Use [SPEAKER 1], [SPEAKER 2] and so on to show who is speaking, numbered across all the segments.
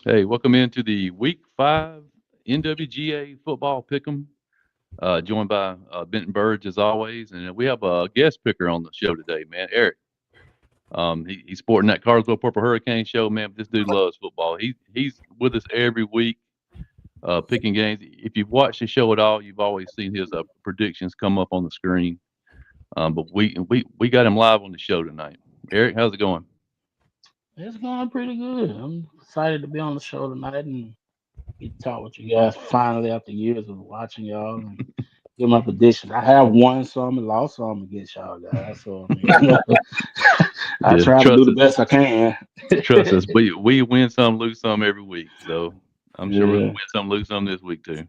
[SPEAKER 1] Hey, welcome into the Week 5 NWGA football pick'em. Joined by Benton Burge as always, and we have a guest picker on the show today, man. Eric. He's sporting that Carswell Purple Hurricane show, man. But this dude loves football. He's with us every week, picking games. If you've watched the show at all, you've always seen his predictions come up on the screen. But we got him live on the show tonight. Eric, how's it going?
[SPEAKER 2] It's going pretty good. I'm excited to be on the show tonight and get to talk with you guys finally after years of watching y'all and give my predictions. I have won some and lost some against y'all guys. So I mean, I
[SPEAKER 1] Yeah,
[SPEAKER 2] try to do the best I can.
[SPEAKER 1] trust us. We win some, lose some every week. So I'm sure we're gonna
[SPEAKER 2] Yeah,
[SPEAKER 1] win some, lose some this week too.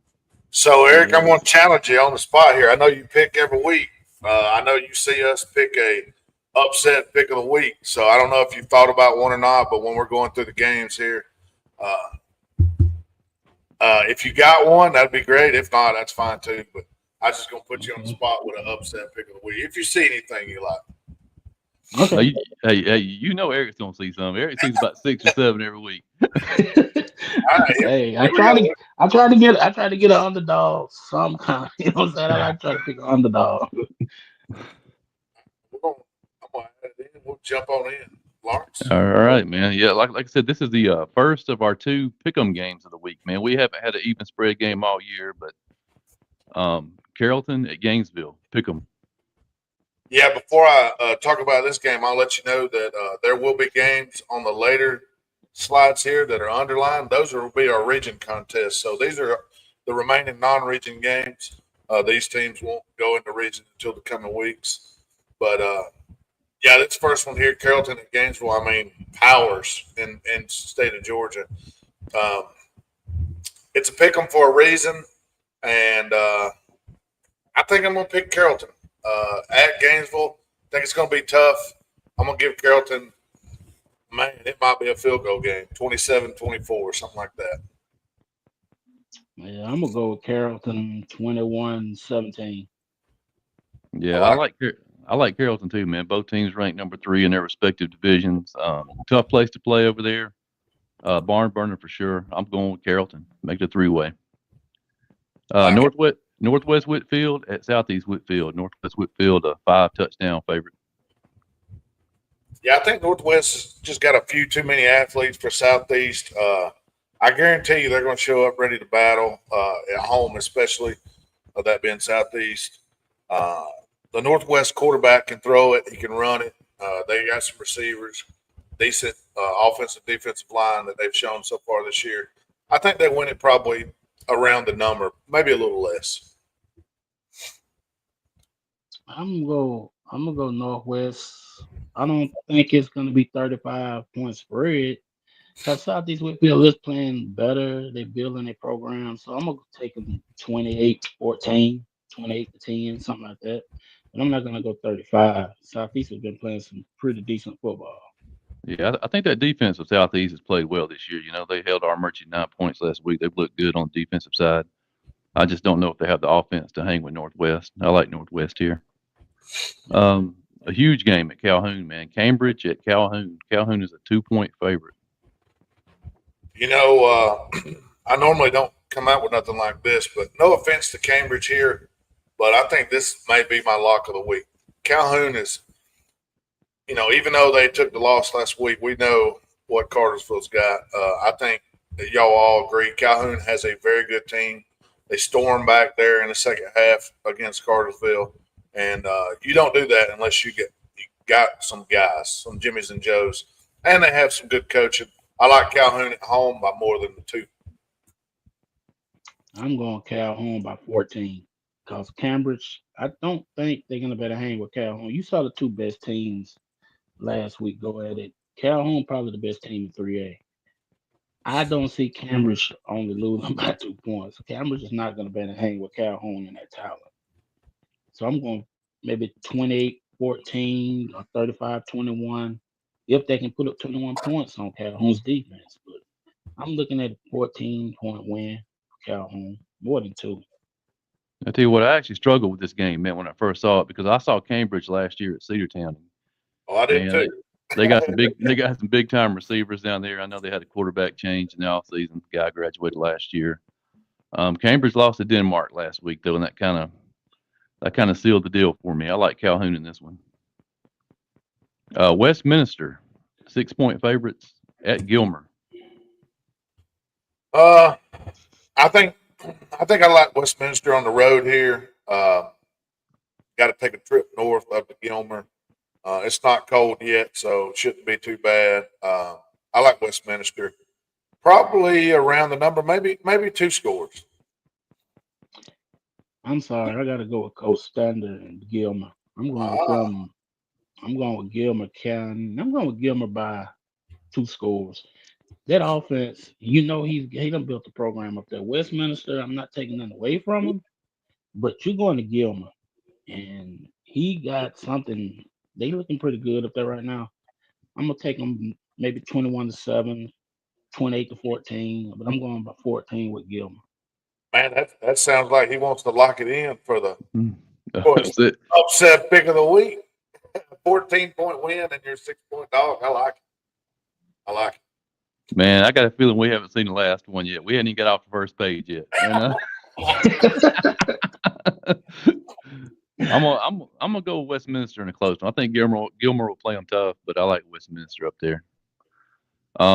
[SPEAKER 3] So, Eric, I'm
[SPEAKER 2] yeah.
[SPEAKER 3] going to challenge you on the spot here. I know you pick every week. I know you see us pick a upset pick of the week. So, I don't know if you thought about one or not, but when we're going through the games here, uh, if you got one, that'd be great. If not, that's fine too. But I'm just going to put you on the
[SPEAKER 2] Okay.
[SPEAKER 3] spot with an upset pick of the week. If you see anything you like,
[SPEAKER 1] Now,
[SPEAKER 2] Okay.
[SPEAKER 1] hey, you know Eric's gonna see some. Eric sees about 6 or 7 every week.
[SPEAKER 3] all right,
[SPEAKER 2] Hey,
[SPEAKER 3] here we go.
[SPEAKER 2] I try to get an underdog some kind. You know what I'm saying? I like to try to pick an underdog.
[SPEAKER 3] We're going, I'm going to add it in. We'll jump on in. Lawrence?
[SPEAKER 1] All right, man. Yeah, like I said, this is the first of our two pick'em games of the week, man. We haven't had an even spread game all year, but Carrollton at Gainesville, pick'em.
[SPEAKER 3] Yeah, before I talk about this game, I'll let you know that there will be games on the later slides here that are underlined. Those will be our region contests. So these are the remaining non-region games. These teams won't go into region until the coming weeks. But yeah, this first one here, Carrollton and Gainesville. I mean, powers in the state of Georgia. Um, it's a pick 'em for a reason, and I think I'm going to pick Carrollton at Gainesville. I think it's going to be tough. I'm going to give Carrollton, man, it might be a field goal game, 27-24, something like that.
[SPEAKER 2] Yeah, I'm gonna go with Carrollton 21-17.
[SPEAKER 3] I
[SPEAKER 1] Yeah,
[SPEAKER 3] like it.
[SPEAKER 1] I like Carrollton too, man. Both teams ranked number 3 in their respective divisions. Tough place to play over there. Barn burner for sure. I'm going with Carrollton. Make it a three-way.
[SPEAKER 3] I like it.
[SPEAKER 1] Northwest Whitfield at Southeast Whitfield. Northwest Whitfield, a 5 touchdown favorite.
[SPEAKER 3] Yeah, I think Northwest has just got a few too many athletes for Southeast. I guarantee you they're going to show up ready to battle at home, especially that being Southeast. Uh, the Northwest quarterback can throw it, he can run it. They got some receivers, decent offensive, defensive line that they've shown so far this year. I think they win it probably around the number, maybe a little less.
[SPEAKER 2] I'm gonna go Northwest. I don't think it's gonna be 35 point spread because Southeast Whitfield is playing better. They're building their program, so I'm gonna take them 28-14, 28-10, something like that. But I'm not gonna go 35. Southeast has been playing some pretty decent football.
[SPEAKER 1] Yeah, I think that defense of Southeast has played well this year. You know, they held our Merchant 9 points last week. They've looked good on the defensive side. I just don't know if they have the offense to hang with Northwest. I like Northwest here. A huge game at Calhoun, man. Cambridge at Calhoun. Calhoun is a 2 point favorite.
[SPEAKER 3] You know, I normally don't come out with nothing like this, but no offense to Cambridge here, but I think this may be my lock of the week. Calhoun is, even though they took the loss last week, we know what Cartersville's got. I think that y'all all agree Calhoun has a very good team. They stormed back there in the second half against Cartersville, and you don't do that unless you got some guys, some Jimmys and Joes, and they have some good coaching. I like Calhoun at home by more than the two.
[SPEAKER 2] I'm going Calhoun by 14 because Cambridge. I don't think they're gonna better hang with Calhoun. You saw the two best teams last week go at it. Calhoun probably the best team in 3A. I don't see Cambridge only losing by 2 points. Cambridge is not going to be able to hang with Calhoun and that talent. So I'm going maybe 28-14 or 35-21 if they can put up 21 points on Calhoun's defense. But I'm looking at a 14-point win for Calhoun, more than two.
[SPEAKER 1] I tell you what, I actually struggled with this game, man, when I first saw it because I saw Cambridge last year at Cedartown.
[SPEAKER 3] Oh, I did
[SPEAKER 1] Man,
[SPEAKER 3] too.
[SPEAKER 1] They got some big time receivers down there. I know they had a quarterback change in the offseason. The guy graduated last year. Cambridge lost to Denmark last week though, and that kind of sealed the deal for me. I like Calhoun in this one. Westminster, 6-point favorites at Gilmer.
[SPEAKER 3] Uh, I think I like Westminster on the road here. Got to take a trip north up to Gilmer. It's not cold yet, so it shouldn't be too bad. I like Westminster. Probably around the number, maybe 2 scores.
[SPEAKER 2] I'm sorry, I gotta go with Coach Standard and Gilmer. I'm going with
[SPEAKER 3] Ah,
[SPEAKER 2] them. I'm going with Gilmer County. I'm going with Gilmer by 2 scores. That offense, he done built the program up there. Westminster, I'm not taking nothing away from him, but you're going to Gilmer, and he got something. They looking pretty good up there right now. I'm gonna take them maybe 21-7, 28-14, but I'm going by 14 with Gilmer.
[SPEAKER 3] man, that sounds like he wants to lock it in
[SPEAKER 1] Mm.
[SPEAKER 3] for his
[SPEAKER 1] That's it.
[SPEAKER 3] upset pick of the week. 14-point win and your 6-point dog. I like it. I like
[SPEAKER 1] Man, I got a feeling we haven't seen the last one yet. We hadn't even got off the first page yet. I'm gonna go with Westminster in a close one. I think Gilmer will play them tough, but I like Westminster up there.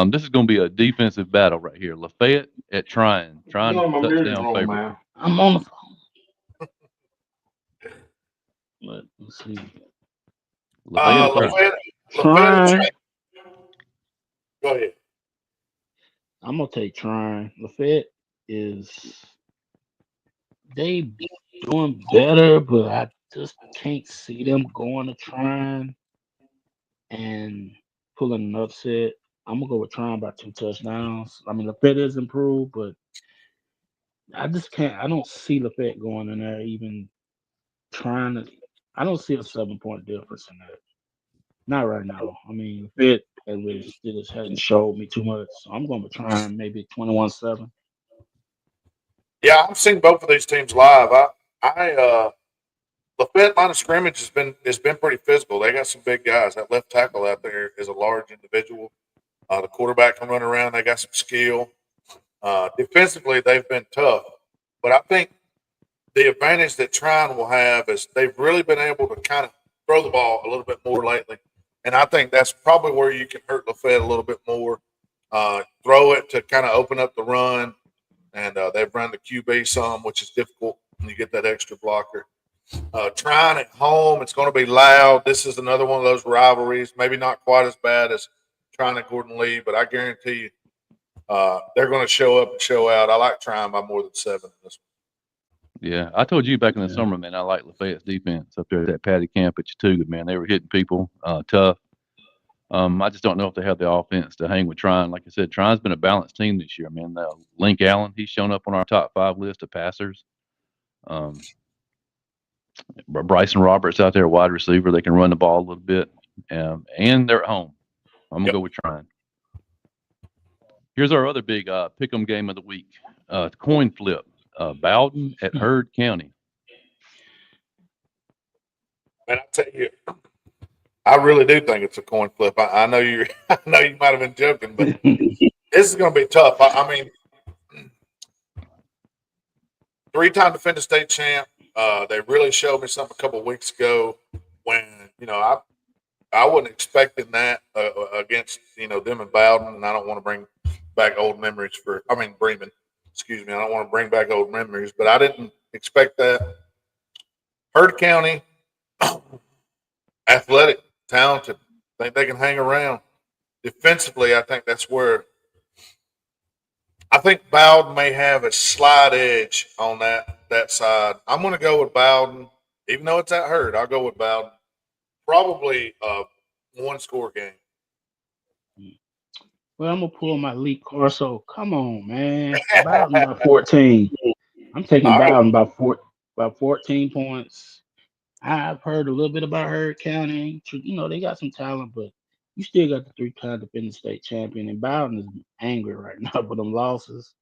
[SPEAKER 1] This is gonna be a defensive battle right here. Lafayette at Tryon. Tryon is
[SPEAKER 4] No, my music
[SPEAKER 1] touchdown
[SPEAKER 4] wrong,
[SPEAKER 1] favorite.
[SPEAKER 4] man.
[SPEAKER 2] I'm on the phone. Let's see.
[SPEAKER 1] Lafayette at Tryon.
[SPEAKER 2] Trying.
[SPEAKER 3] Go ahead.
[SPEAKER 2] I'm gonna take trying. Lafayette is they doing better, but I just can't see them going to trying and pulling an upset. I'm gonna go with trying by 2 touchdowns. I mean, Lafayette is improved, but I just can't. I don't see Lafayette going in there even trying to. I don't see a 7 point difference in that. Not right now. I mean, Lafayette still just hasn't showed me too much. So I'm going to try maybe 21-7.
[SPEAKER 3] Yeah, I've seen both of these teams live. Lafayette line of scrimmage has been pretty physical. They got some big guys. That left tackle out there is a large individual. The quarterback can run around. They got some skill. Defensively, they've been tough, but I think the advantage that Tryon will have is they've really been able to kind of throw the ball a little bit more lately, and I think that's probably where you can hurt Lafayette a little bit more. Throw it to kind of open up the run, and they've run the QB some, which is difficult when you get that extra blocker. Trying at home, it's going to be loud. This is another one of those rivalries. Maybe not quite as bad as trying at Gordon Lee, but I guarantee you they're going to show up and show out. I like trying by more than 7 in this one.
[SPEAKER 1] Yeah, I told you back in the
[SPEAKER 2] Yeah.
[SPEAKER 1] summer, man. I like Lafayette's defense up there at that Patty Camp at Chattooga, man. They were hitting people tough. I just don't know if they have the offense to hang with Tryon. Like I said, Tryon's been a balanced team this year, man. Link Allen, he's shown up on our top 5 list of passers. Bryson Roberts out there, wide receiver. They can run the ball a little bit, and they're at home. I'm gonna
[SPEAKER 3] Yep.
[SPEAKER 1] go with Tryon. Here's our other big pick'em game of the week. Coin flip. Bowden at Heard County.
[SPEAKER 3] And I tell you, I really do think it's a coin flip. I know you. I know you might have been joking, but this is going to be tough. I mean, 3-time defending state champ. They really showed me something a couple of weeks ago when I wasn't expecting that against them and Bowden, and I don't want to bring back old memories Bremen. Excuse me, I don't want to bring back old memories, but I didn't expect that. Heard County, athletic, talented. Think they can hang around. Defensively, I think that's where I think Bowden may have a slight edge on that side. I'm going to go with Bowden, even though it's at Heard. I'll go with Bowden. Probably a 1-score game.
[SPEAKER 2] Well, I'm going to pull my Elite Corso. Come on, man. Bowden by 14. I'm taking
[SPEAKER 3] All right.
[SPEAKER 2] Bowden by 14 points. I've heard a little bit about Heard County. They got some talent, but you still got the 3-time defending state champion. And Bowden is angry right now with them losses.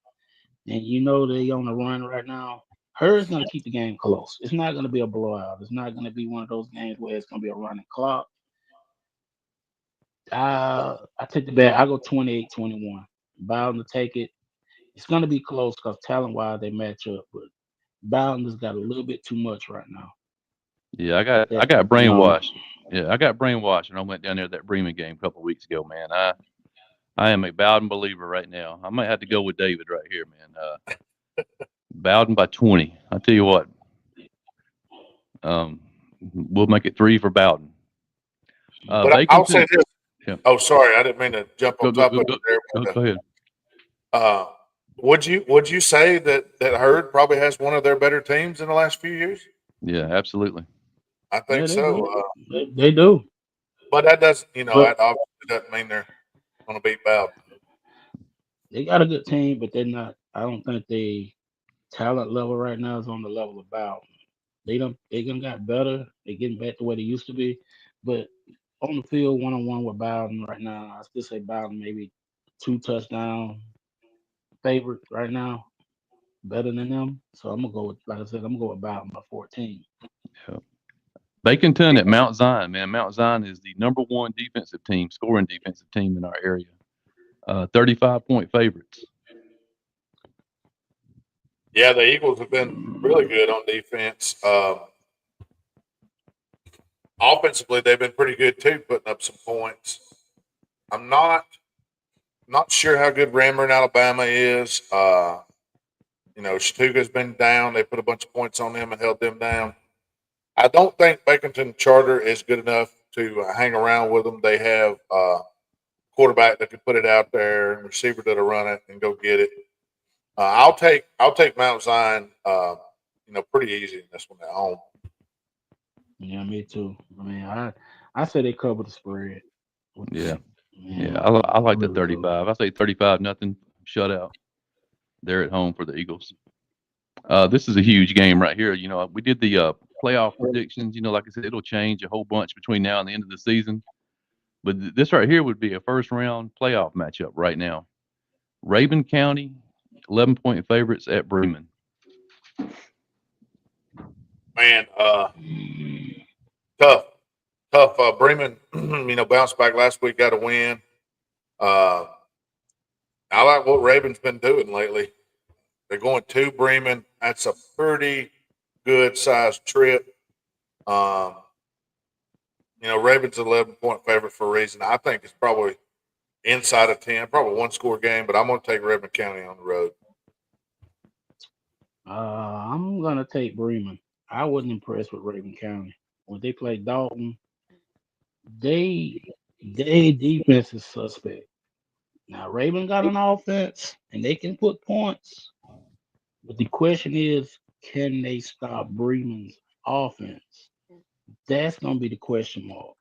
[SPEAKER 2] And they on the run right now. Heard's going to keep the game close. It's not going to be a blowout. It's not going to be one of those games where it's going to be a running clock. I take the bet. I go 28-21. Bowden to take it. It's gonna be close because talent wise they match up, but Bowden has got a little bit too much right now.
[SPEAKER 1] Yeah, I
[SPEAKER 2] That
[SPEAKER 1] got
[SPEAKER 2] you know,
[SPEAKER 1] brainwashed. Yeah, I got brainwashed when I went down there to that Bremen game a couple of weeks ago, man. I am a Bowden believer right now. I might have to go with David right here, man. Bowden by 20. I tell you what, we'll make it 3 for Bowden.
[SPEAKER 3] But I'll say
[SPEAKER 1] Baconton.
[SPEAKER 3] this.
[SPEAKER 1] Yeah,
[SPEAKER 3] Oh, sorry, I didn't mean to jump
[SPEAKER 1] go
[SPEAKER 3] on
[SPEAKER 1] go
[SPEAKER 3] top
[SPEAKER 1] go
[SPEAKER 3] of
[SPEAKER 1] go
[SPEAKER 3] you there.
[SPEAKER 1] go,
[SPEAKER 3] But,
[SPEAKER 1] go ahead.
[SPEAKER 3] uh, would you say that Herd probably has one of their better teams in the last few years?
[SPEAKER 1] Yeah, absolutely.
[SPEAKER 3] I
[SPEAKER 2] yeah,
[SPEAKER 3] think
[SPEAKER 2] they
[SPEAKER 3] so.
[SPEAKER 2] do. They do.
[SPEAKER 3] But that doesn't,
[SPEAKER 2] But
[SPEAKER 3] that obviously doesn't mean they're going to beat Bowden.
[SPEAKER 2] they got a good team, but they're not. I don't think they talent level right now is on the level of Bowden. They done got better. They getting back to where they used to be, but on the field one on one with Bowden right now, I still say Bowden maybe 2 touchdown favorite right now, better than them. So I'm gonna go with, like I said, I'm gonna go with Bowden by 14.
[SPEAKER 1] Yeah. Baconton at Mount Zion, man. Mount Zion is the number one defensive team, scoring defensive team in our area. 35-point favorites.
[SPEAKER 3] Yeah, the Eagles have been really good on defense. Offensively, they've been pretty good too, putting up some points. I'm not sure how good Rammer in Alabama is. Chattanooga's been down. They put a bunch of points on them and held them down. I don't think Baconton Charter is good enough to hang around with them. They have quarterback that can put it out there and receiver that'll run it and go get it. I'll take Mount Zion. Pretty easy in this one at home.
[SPEAKER 2] Yeah, me too. I mean, I say they cover the spread.
[SPEAKER 1] Yeah, yeah.
[SPEAKER 2] Yeah,
[SPEAKER 1] I
[SPEAKER 2] I
[SPEAKER 1] like the
[SPEAKER 2] really do.
[SPEAKER 1] 35. I say 35-0 shutout. They're at home for the Eagles. This is a huge game right here. We did the playoff predictions. Like I said, it'll change a whole bunch between now and the end of the season. But this right here would be a first round playoff matchup right now. Rabun County, 11-point favorites at Bremen.
[SPEAKER 3] Man, tough, tough. Bremen, bounced back last week, got a win. Uh, I like what Raven's been doing lately. They're going to Bremen. That's a pretty good sized trip. Um, Ravens 11-point favorite for a reason. I think it's probably inside of 10, probably one score game, but I'm going to take Raven County on the road.
[SPEAKER 2] I'm gonna take Bremen. I wasn't impressed with Raven County when they played Dalton. They they defense is suspect. Now Raven got an offense and they can put points, but the question is, can they stop Bremen's offense? That's gonna be the question mark.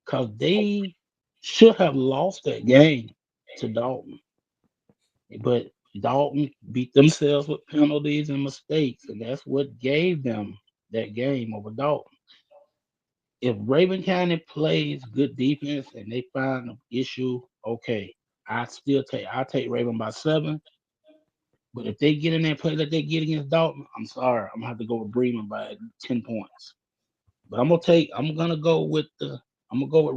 [SPEAKER 2] Cause they should have lost that game to Dalton, but Dalton beat themselves with penalties and mistakes, and that's what gave them that game over Dalton. If Raven County plays good defense and they find an issue, okay, I take Raven by 7. But if they get in that play that they get against Dalton, I'm sorry, I'm gonna have to go with Bremen by 10 points. But I'm gonna go with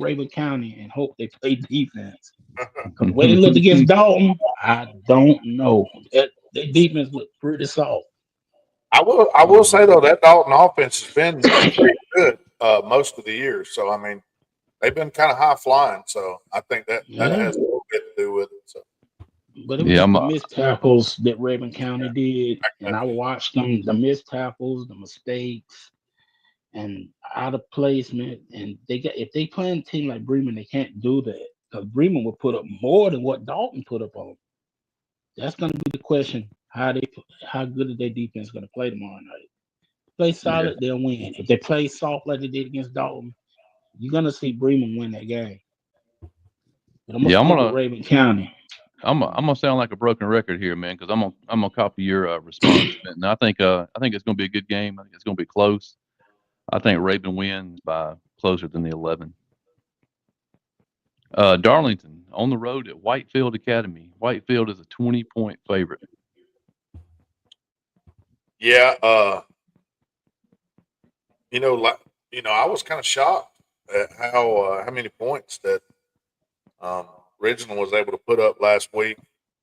[SPEAKER 2] Raven County and hope they play defense. Because the way they looked against Dalton, I don't know. Their defense looked pretty soft.
[SPEAKER 3] I will say though that Dalton offense has been pretty good most of the year. So I mean, they've been kind of high flying. So I think that
[SPEAKER 2] Yeah.
[SPEAKER 3] has a little bit to do with it. So
[SPEAKER 2] But it was
[SPEAKER 1] Yeah,
[SPEAKER 2] just the missed tackles that Raven County did. And
[SPEAKER 3] yeah.
[SPEAKER 2] I watched them, the missed tackles, the mistakes, and out of placement. And if they play a team like Bremen, they can't do that. Because Bremen will put up more than what Dalton put up on 'em. That's gonna be the question. How good is their defense gonna play tomorrow night? Play
[SPEAKER 1] yeah,
[SPEAKER 2] solid, they'll win. If they play soft like they did against Dalton, you're gonna see Bremen win that game. But I'm gonna
[SPEAKER 1] yeah.
[SPEAKER 2] stick with Raven County.
[SPEAKER 1] I'm gonna sound like a broken record here, man, because I'm gonna copy your response. And I think it's gonna be a good game. I think it's gonna be close. I think Raven wins by closer than the 11. Darlington on the road at Whitefield Academy. Whitefield is a 20-point favorite.
[SPEAKER 3] Yeah, like I was kind of shocked at how many points that Ridgeland was able to put up last week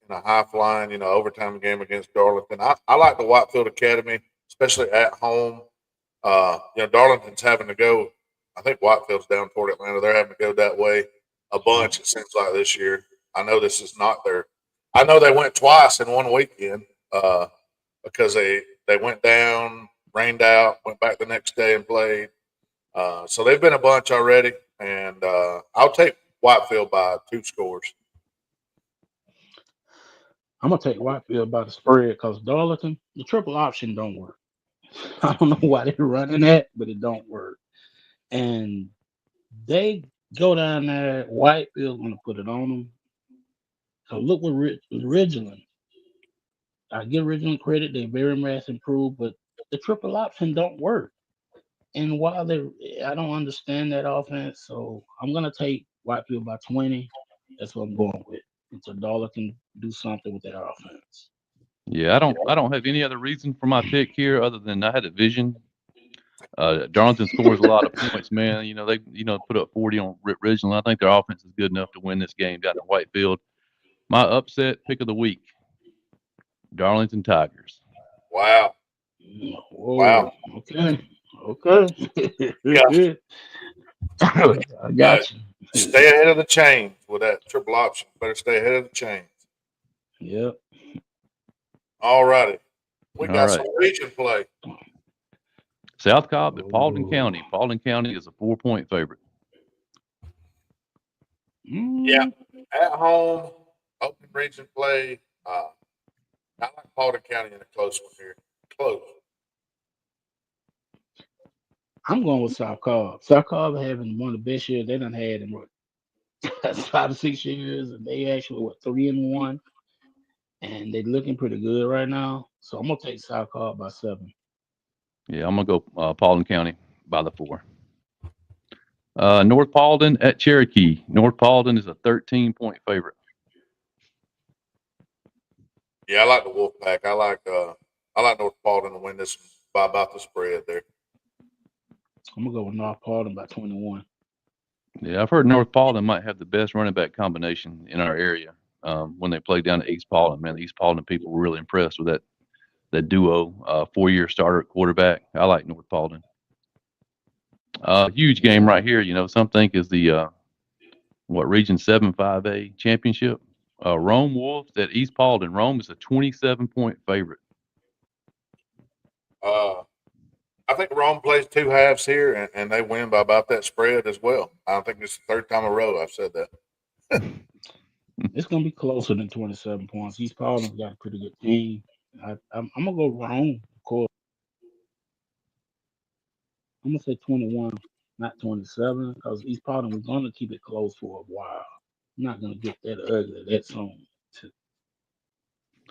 [SPEAKER 3] in a high-flying, overtime game against Darlington. I like the Whitefield Academy, especially at home. Darlington's having to go. I think Whitefield's down toward Atlanta. They're having to go that way a bunch, it seems like, this year. I know this is not their – I know they went twice in one weekend because they went down, rained out, went back the next day and played. So they've been a bunch already, and I'll take Whitefield by 2 scores.
[SPEAKER 2] I'm gonna take Whitefield by the spread because Darlington, the triple option don't work. I don't know why they're running that, but it don't work. And they go down there, Whitefield's gonna put it on them. So look what Ridgeland. I give Ridgeland credit; they very much improved, but the triple option don't work. And while I don't understand that offense, so I'm gonna take Whitefield by 20. That's what I'm going with. Until Darlington do something with their offense.
[SPEAKER 1] Yeah, I don't have any other reason for my pick here other than I had a vision. Darlington scores a lot of points, man. They put up 40 on Ridgeland. I think their offense is good enough to win this game down at Whitefield. My upset pick of the week: Darlington Tigers.
[SPEAKER 3] Wow.
[SPEAKER 2] Whoa.
[SPEAKER 3] Wow.
[SPEAKER 2] Okay.
[SPEAKER 3] Yeah.
[SPEAKER 2] I got you.
[SPEAKER 3] Stay ahead of the chain with that triple option. Better stay ahead of the chain.
[SPEAKER 2] Yep.
[SPEAKER 3] All righty. We got
[SPEAKER 1] All
[SPEAKER 3] some
[SPEAKER 1] right.
[SPEAKER 3] region play.
[SPEAKER 1] South Cobb at Paulding County. Paulding County is a 4-point favorite.
[SPEAKER 3] Yeah. At home, open region play. I like Paulding County in a close one here. Close.
[SPEAKER 2] I'm going with South Cobb. South Cobb having one of the best years they done had in what 5 to 6 years, and they actually 3-1, and they're looking pretty good right now. So I'm gonna take South Cobb by 7.
[SPEAKER 1] Yeah, I'm gonna go Paulding County by the 4. North Paulding at Cherokee. North Paulding is a 13-point favorite.
[SPEAKER 3] Yeah, I like the Wolfpack. I like North Paulding to win this by about the spread there.
[SPEAKER 2] I'm gonna go with North Paulding by 21.
[SPEAKER 1] Yeah, I've heard North Paulding might have the best running back combination in our area. When they played down at East Paulding, man, the East Paulding people were really impressed with that duo, 4-year starter at quarterback. I like North Paulding. Huge game right here. Some think is the Region 7 5A championship. Rome Wolves at East Paulding. Rome is a 27-point favorite.
[SPEAKER 3] I think Rome plays 2 halves here, and they win by about that spread as well. I don't think it's the 3rd time in a row I've said that.
[SPEAKER 2] It's gonna be closer than 27 points. East Paulding's got a pretty good team. I'm gonna go Rome, of course. I'm gonna say 21, not 27, because East Paulding was gonna keep it close for a while. I'm not gonna get that ugly that soon.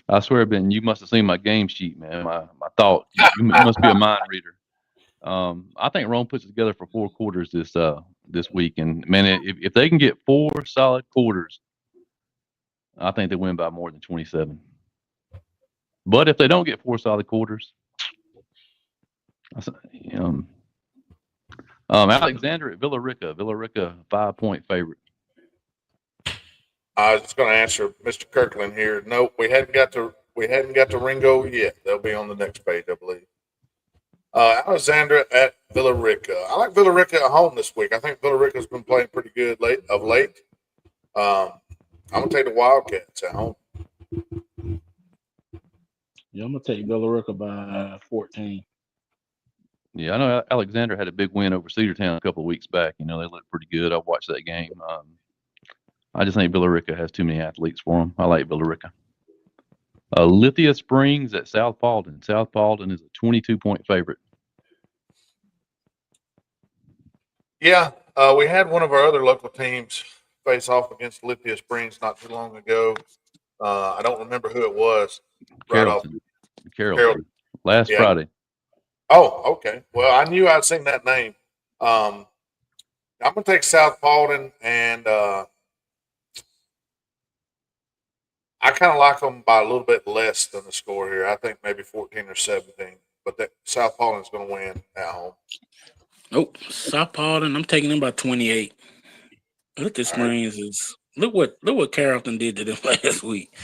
[SPEAKER 1] I swear, Ben, you must have seen my game sheet, man. My thought. You must be a mind reader. I think Rome puts it together for 4 quarters this week, and man, if they can get 4 solid quarters, I think they win by more than 27. But if they don't get 4 solid quarters, Alexander at Villarica. Villarica 5-point favorite.
[SPEAKER 3] I was just going to answer Mr. Kirkland here. No, we hadn't got to Ringo yet. They'll be on the next page, I believe. Alexandra at Villarica. I like Villarica at home this week. I think Villarica's been playing pretty good of late. I'm gonna take the Wildcats at home.
[SPEAKER 2] Yeah, I'm gonna take Villarica by 14.
[SPEAKER 1] Yeah, I know Alexander had a big win over Cedartown a couple of weeks back. They looked pretty good. I watched that game. I just think Villarica has too many athletes for them. I like Villarica. Lithia Springs at South Paulding. South Paulding is a 22-point favorite.
[SPEAKER 3] Yeah, we had one of our other local teams face off against Lithia Springs not too long ago. I don't remember who it was.
[SPEAKER 1] Carrollton. Last Friday.
[SPEAKER 3] Oh, okay. Well, I knew I'd seen that name. I'm going to take South Paulding, and I kind of like them by a little bit less than the score here. I think maybe 14 or 17. But South Paulding's going to win at home.
[SPEAKER 2] Nope. South Paulding, I'm taking them by 28. Lithia Springs is Look what Carrollton did to them last week.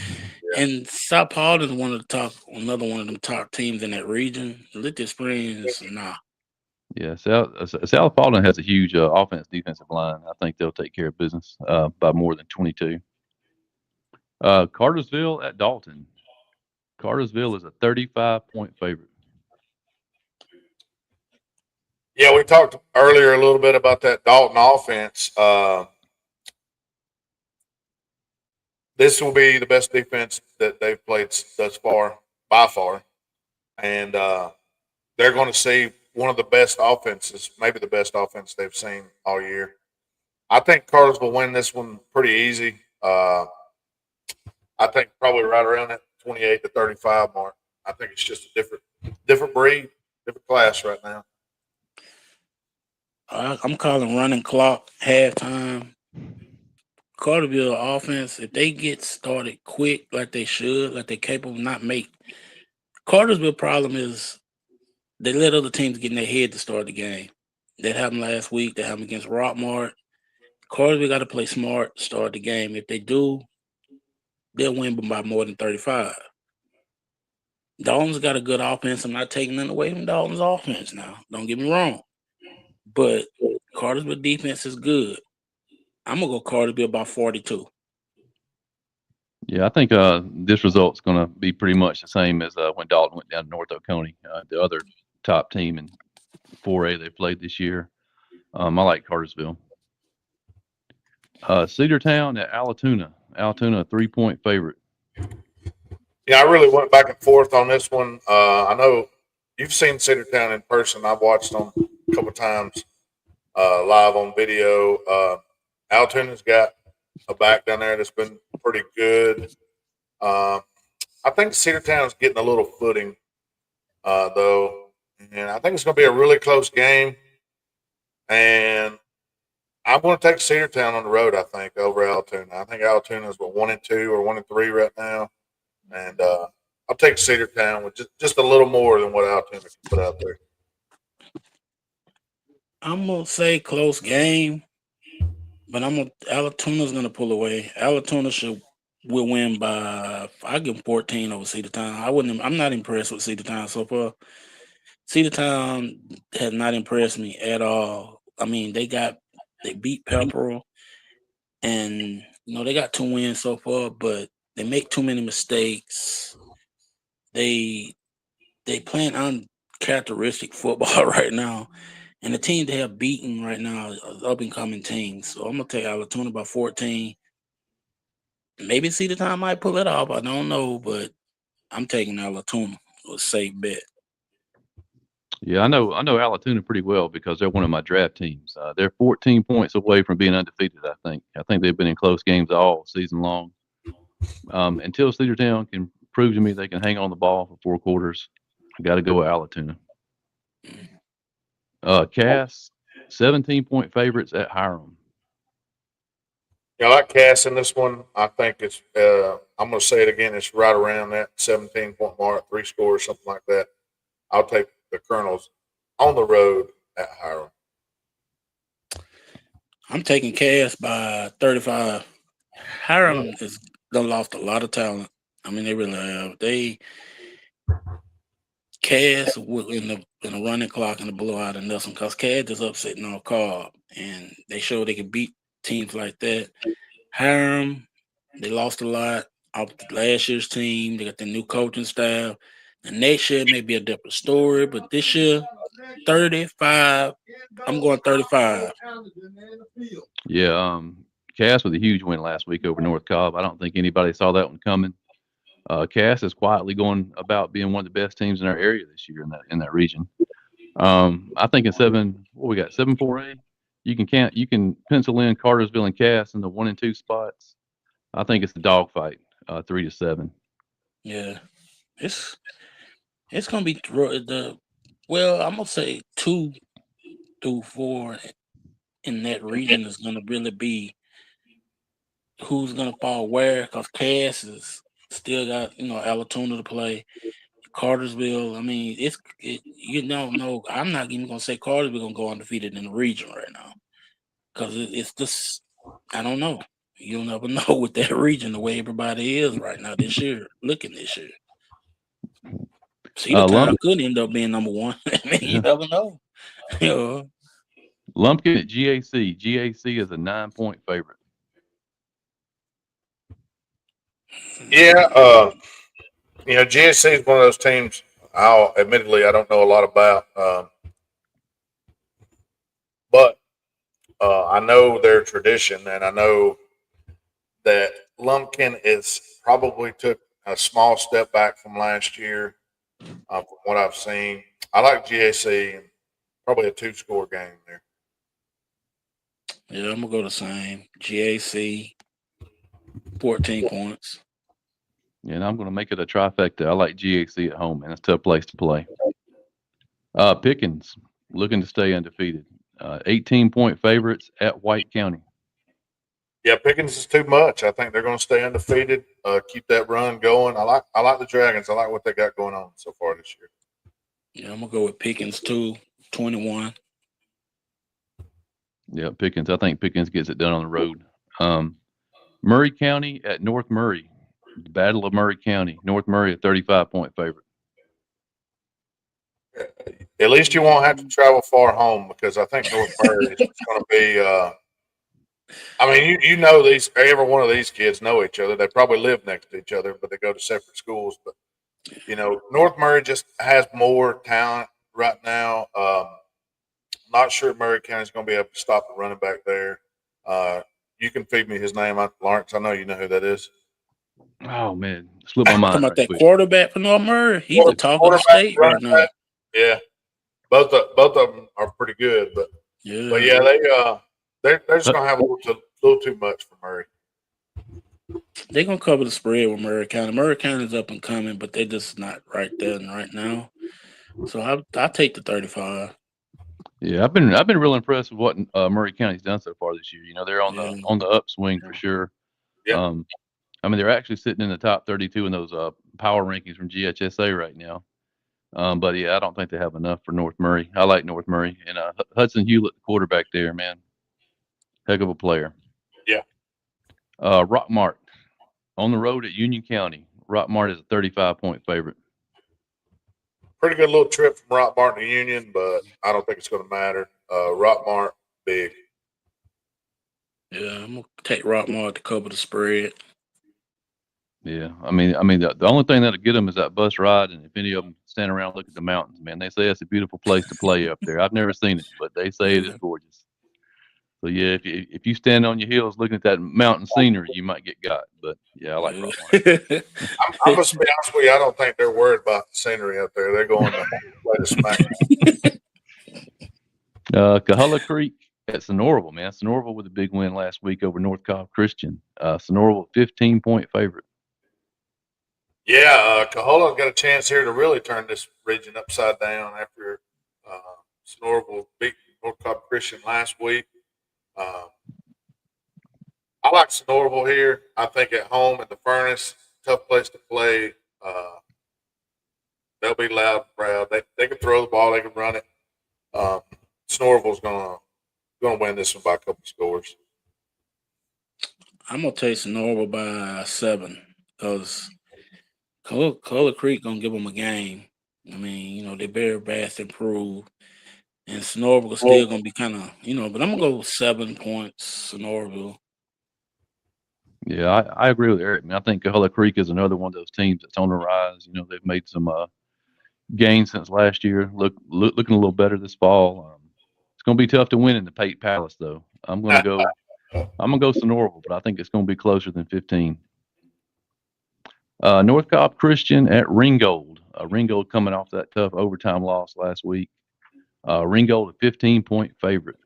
[SPEAKER 3] Yeah.
[SPEAKER 2] And South Paul is another one of them top teams in that region. Little Springs, nah.
[SPEAKER 1] Yeah, South Paulding has a huge offense defensive line. I think they'll take care of business by more than 22. Cartersville at Dalton. Cartersville is a 35-point favorite.
[SPEAKER 3] Yeah, we talked earlier a little bit about that Dalton offense. This will be the best defense that they've played thus far, by far. And they're going to see one of the best offenses, maybe the best offense they've seen all year. I think Cardinals will win this one pretty easy. I think probably right around that 28 to 35 mark. I think it's just a different breed, different class right now.
[SPEAKER 2] I'm calling running clock halftime. Carterville offense, if they get started quick like they should, like they're capable, not make Cartersville problem is they let other teams get in their head to start the game. That happened last week. That happened against Rockmart. Cartersville got to play smart to start the game. If they do, they'll win by more than 35. Dalton's got a good offense. I'm not taking nothing away from Dalton's offense now. Don't get me wrong. But Cartersville defense is good. I'm going to go Cartersville by 42.
[SPEAKER 1] Yeah, I think this result's going to be pretty much the same as when Dalton went down to North Oconee, the other top team in 4A they played this year. I like Cartersville. Cedartown at Allatoona. Allatoona, a 3-point favorite.
[SPEAKER 3] Yeah, I really went back and forth on this one. I know you've seen Cedartown in person. I've watched them a couple times live on video. Alton's got a back down there that's been pretty good. I think Cedartown's getting a little footing, though. And I think it's going to be a really close game. And I'm going to take Cedartown on the road, I think, over Altoona. I think Altoona is 1-2 or 1-3 right now. And I'll take Cedartown with just a little more than what Altoona can put out there.
[SPEAKER 2] I'm going to say close game, but Allatoona's going to pull away. Allatoona will win by, I give them 14 over Cedartown. I'm not impressed with Cedartown so far. Cedartown has not impressed me at all. I mean, they beat Pepperell, and they got 2 wins so far, but they make too many mistakes. They playing uncharacteristic football right now, and the team they have beaten right now is up and coming teams. So I'm gonna take Allatoona by 14. Maybe Cedartown might pull it off. I don't know, but I'm taking Allatoona. A safe bet.
[SPEAKER 1] Yeah, I know Allatoona pretty well because they're one of my draft teams. They're 14 points away from being undefeated. I think they've been in close games all season long. Until Cedartown can prove to me they can hang on the ball for 4 quarters, I got to go with Allatoona. Cass, 17-point favorites at Hiram.
[SPEAKER 3] Yeah, I like Cass in this one. I think it's, I'm going to say it again, it's right around that 17-point mark, 3 scores, something like that. I'll take the Colonels on the road at Hiram.
[SPEAKER 2] I'm taking Cass by 35. Hiram has done lost a lot of talent. I mean, they really have. Cass in the running clock and the blowout and nothing because Cass is upsetting all Cobb, and they showed they could beat teams like that. Hiram, they lost a lot off last year's team. They got the new coaching staff. The next year may be a different story, but this year, 35. I'm going 35.
[SPEAKER 1] Yeah, Cass with a huge win last week over North Cobb. I don't think anybody saw that one coming. Cass is quietly going about being one of the best teams in our area this year in that region. I think in 7-4A, you can pencil in Cartersville and Cass in the 1 and 2 spots. I think it's the dogfight, 3-7.
[SPEAKER 2] Yeah, it's gonna be I'm gonna say 2 through 4 in that region is gonna really be who's gonna fall where because Cass is still got Allatoona to play. Cartersville, I mean, you don't know. I'm not even gonna say Cartersville gonna go undefeated in the region right now because it's just I don't know. You never know with that region the way everybody is right now this year. Looking this year, Cedar Town could end up being number one. I mean, you never know.
[SPEAKER 1] Lumpkin at GAC. GAC is a 9-point favorite.
[SPEAKER 3] Yeah, GSC is one of those teams. Admittedly I don't know a lot about, but I know their tradition, and I know that Lumpkin is probably took a small step back from last year. From what I've seen, I like GAC and probably a 2-score game there.
[SPEAKER 2] Yeah, I'm gonna go the same. GAC, 14 points.
[SPEAKER 1] Yeah, and I'm going to make it a trifecta. I like GAC at home, man. It's a tough place to play. Pickens looking to stay undefeated. 18-point favorites at White County.
[SPEAKER 3] Yeah, Pickens is too much. I think they're going to stay undefeated. Keep that run going. I like the Dragons. I like what they got going on so far this year.
[SPEAKER 2] Yeah, I'm gonna go with Pickens too, 21.
[SPEAKER 1] Yeah, Pickens. I think Pickens gets it done on the road. Murray County at North Murray. The Battle of Murray County. North Murray, a 35-point favorite.
[SPEAKER 3] At least you won't have to travel far home, because I think North Murray is going to be. I mean, you know these. Every one of these kids know each other. They probably live next to each other, but they go to separate schools. But North Murray just has more talent right now. Not sure Murray County's going to be able to stop the running back there. You can feed me his name, Lawrence. I know you know who that is.
[SPEAKER 1] Oh man, slipped my mind.
[SPEAKER 2] Talking about that quarterback for North Murray. He's the talk of the state right now.
[SPEAKER 3] Yeah, both of them are pretty good, but they're just gonna have a little too much for Murray.
[SPEAKER 2] They're gonna cover the spread with Murray County. Murray County's up and coming, but they're just not right there and right now. So I'll take the 35.
[SPEAKER 1] Yeah, I've been real impressed with what Murray County's done so far this year. They're on the upswing for sure.
[SPEAKER 3] Yeah.
[SPEAKER 1] I mean, they're actually sitting in the top 32 in those power rankings from GHSA right now. But yeah, I don't think they have enough for North Murray. I like North Murray, and Hudson Hewlett, the quarterback there, man, heck of a player.
[SPEAKER 3] Yeah.
[SPEAKER 1] Rockmart on the road at Union County. Rockmart is a 35-point favorite.
[SPEAKER 3] Pretty good little trip from Rockmart to Union, but I don't think it's going to matter. Rockmart, big.
[SPEAKER 2] Yeah, I'm gonna take Rockmart to cover the spread.
[SPEAKER 1] Yeah, I mean, the only thing that'll get them is that bus ride, and if any of them stand around and look at the mountains, man, they say it's a beautiful place to play up there. I've never seen it, but they say it is gorgeous. So yeah, if you stand on your heels looking at that mountain scenery, you might get got. But yeah, I like Rockmart.
[SPEAKER 3] I'm gonna be honest with you. I don't think they're worried about the scenery up there. They're going to play the smack.
[SPEAKER 1] Cahulla Creek at Sonoraville, man. Sonoraville with a big win last week over North Cobb Christian. Sonoraville 15-point favorite.
[SPEAKER 3] Yeah, Cahulla's got a chance here to really turn this region upside down after Sonoraville beat North Cobb Christian last week. I like Sonoraville here. I think at home at the Furnace, tough place to play. They'll be loud and proud. They can throw the ball, they can run it. Sonoraville's gonna win this one by a couple scores.
[SPEAKER 2] I'm gonna take Sonoraville by 7 because Cahulla Creek gonna give them a game. I mean, they're very vast improved, and Sonoraville is still gonna be kind of, but I'm gonna go 7 points, Sonoraville.
[SPEAKER 1] Yeah, I agree with Eric. I mean, I think Cahulla Creek is another one of those teams that's on the rise. They've made some gains since last year. Looking a little better this fall. It's going to be tough to win in the Pate Palace, though. I'm going to go Sonoraville, but I think it's going to be closer than 15. North Cobb Christian at Ringgold. Ringgold coming off that tough overtime loss last week. Ringgold a 15-point favorite.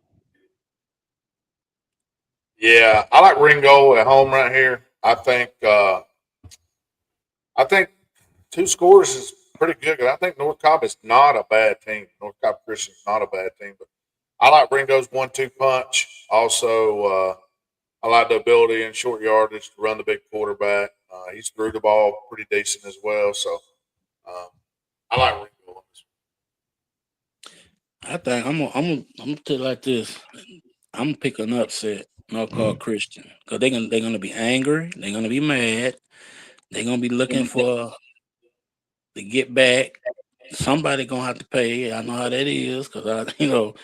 [SPEAKER 3] Yeah, I like Ringgold at home right here. I think 2 scores is pretty good. I think North Cobb is not a bad team. North Cobb Christian is not a bad team, but I like Ringo's 1-2 punch. Also, I like the ability in short yardage to run the big quarterback. He's threw the ball pretty decent as well. So I like Ringo on this one.
[SPEAKER 2] I think I'm gonna tell you like this. I'm gonna pick an upset. North Carolina Christian, because they're gonna be angry. They're gonna be mad. They're gonna be looking for to get back. Somebody gonna have to pay. I know how that is, because so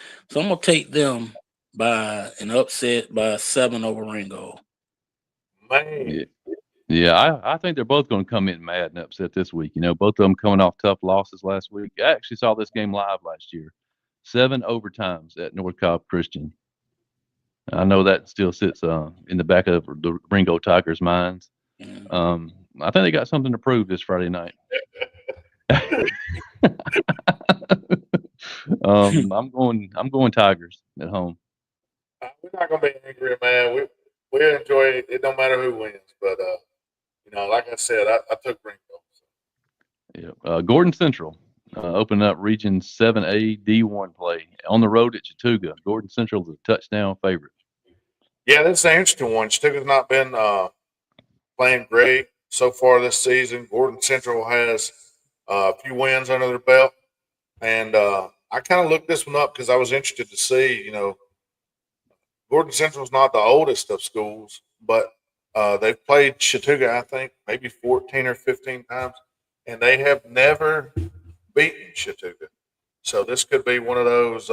[SPEAKER 2] I'm gonna take them by an upset by 7 over Ringo.
[SPEAKER 3] Man,
[SPEAKER 1] Yeah. Yeah, I think they're both going to come in mad and upset this week. Both of them coming off tough losses last week. I actually saw this game live last year. 7 overtimes at North Cobb Christian. I know that still sits in the back of the Ringo Tigers' minds.
[SPEAKER 2] Yeah.
[SPEAKER 1] I think they got something to prove this Friday night. I'm going Tigers at home.
[SPEAKER 3] we're not gonna be angry, man. We enjoy it. It don't matter who wins, but like I said, I took Ringo.
[SPEAKER 1] Yeah. Gordon Central opening up Region 7A D1 play on the road at Chattooga. Gordon Central is a touchdown favorite.
[SPEAKER 3] Yeah, that's an interesting one. Chattooga's not been playing great so far this season. Gordon Central has a few wins under their belt, and I kind of looked this one up because I was interested to see. Gordon Central's not the oldest of schools, but they've played Chattooga, I think, maybe 14 or 15 times, and they have never beaten Chattooga. So this could be one of those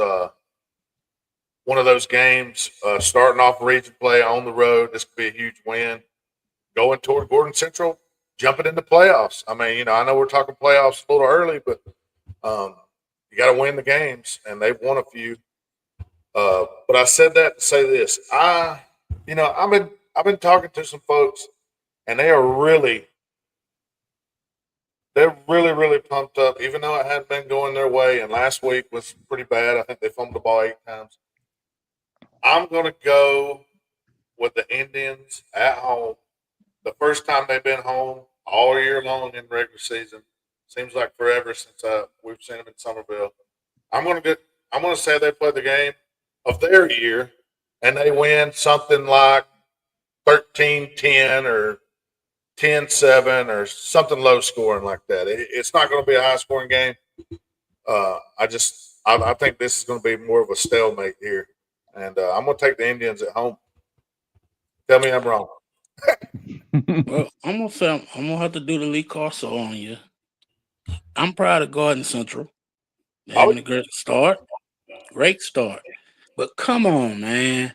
[SPEAKER 3] games. Starting off region play on the road, this could be a huge win. Going toward Gordon Central, jumping into playoffs. I mean, I know we're talking playoffs a little early, but you got to win the games, and they've won a few. But I said that to say this: I've been talking to some folks, and they're really pumped up, even though it hadn't been going their way. And last week was pretty bad. I think they fumbled the ball 8 times. I'm gonna go with the Indians at home. The first time they've been home all year long in regular season. Seems like forever since we've seen them in Somerville. I'm gonna say they play the game of their year and they win something like 13-10 or 10-7 or something low scoring like that. It's not going to be a high scoring game. I think this is going to be more of a stalemate here, and I'm going to take the Indians at home. Tell me I'm wrong.
[SPEAKER 2] Well, I'm gonna say I'm gonna have to do the Lee Corso on you. I'm proud of Garden Central. They're having a great start. Great start. But come on, man.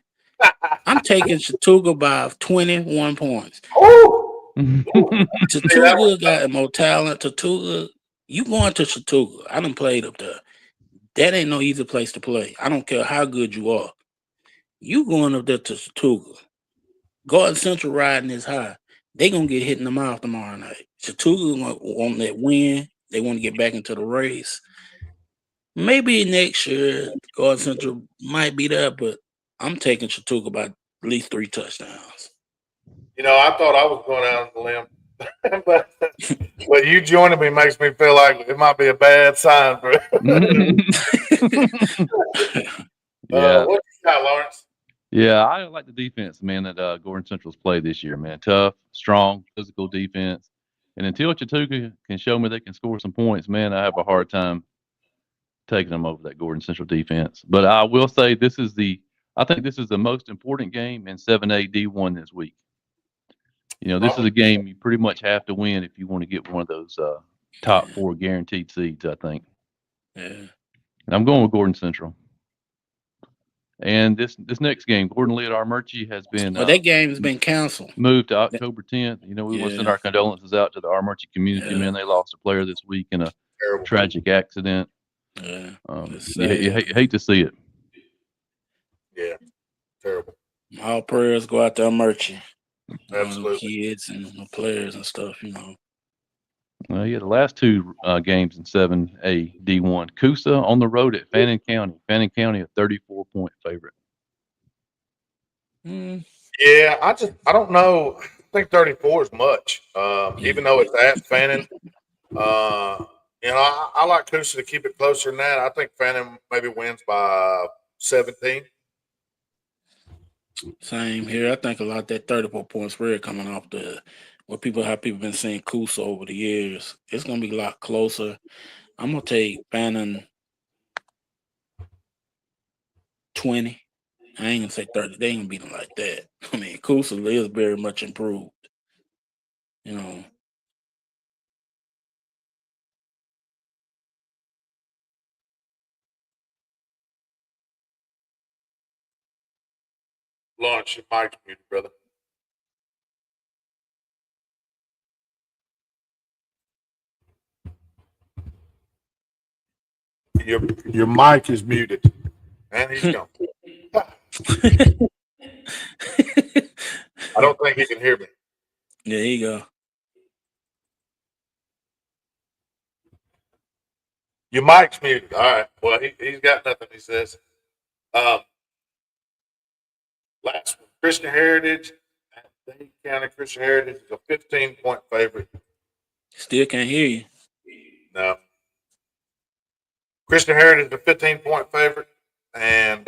[SPEAKER 2] I'm taking Chattooga by 21 points. Chattooga got more talent. Chattooga, you going to Chattooga. I done played up there. That ain't no easy place to play. I don't care how good you are. You going up there to Chattooga. Garden Central riding is high. They gonna get hit in the mouth tomorrow night. Chattooga gonna want that win. They want to get back into the race. Maybe next year, Garden Central might be there, but I'm taking Chattooga by at least 3 touchdowns.
[SPEAKER 3] I thought I was going out on the limb, but you joining me makes me feel like it might be a bad sign for.
[SPEAKER 1] Yeah.
[SPEAKER 3] What you got, Lawrence?
[SPEAKER 1] Yeah, I like the defense, man, that Gordon Central's played this year, man. Tough, strong, physical defense. And until Chattooga can show me they can score some points, man, I have a hard time taking them over that Gordon Central defense. But I will say I think this is the most important game in 7A D1 this week. This is a game you pretty much have to win if you want to get one of those top 4 guaranteed seeds, I think.
[SPEAKER 2] Yeah.
[SPEAKER 1] And I'm going with Gordon Central. And this next game, Gordon Lee at Armurchie has been.
[SPEAKER 2] Well, that game has been canceled.
[SPEAKER 1] Moved to October 10th. We want to send our condolences out to the Armurchie community. Man, they lost a player this week in a tragic accident.
[SPEAKER 2] Yeah.
[SPEAKER 1] You hate to see it.
[SPEAKER 3] Yeah, terrible.
[SPEAKER 2] All prayers go out to Armurchie.
[SPEAKER 3] Absolutely.
[SPEAKER 2] Kids and the players and stuff,
[SPEAKER 1] Well, the last 2 games in 7A D1. Coosa on the road at Fannin County. Fannin County, a 34-point favorite.
[SPEAKER 3] Yeah, I don't know. I think 34 is much, even though it's at Fannin. I like Coosa to keep it closer than that. I think Fannin maybe wins by 17.
[SPEAKER 2] Same here. I think a lot of that 34-point spread coming off how people been saying Coosa over the years. It's gonna be a lot closer. I'm gonna take Fannin 20. I ain't gonna say 30. They ain't gonna beat them like that. I mean, Kusa is very much improved. You know.
[SPEAKER 3] Lawrence, your mic's muted, brother. Your mic is muted. And he's gone. I don't think he can hear me.
[SPEAKER 2] Yeah, there you go.
[SPEAKER 3] Your mic's muted. All right. Well, he's got nothing, he says. Last one, Christian Heritage. Dade County Christian Heritage is a 15-point favorite.
[SPEAKER 2] Still can't hear you.
[SPEAKER 3] No. Christian Heritage is a 15-point favorite. And,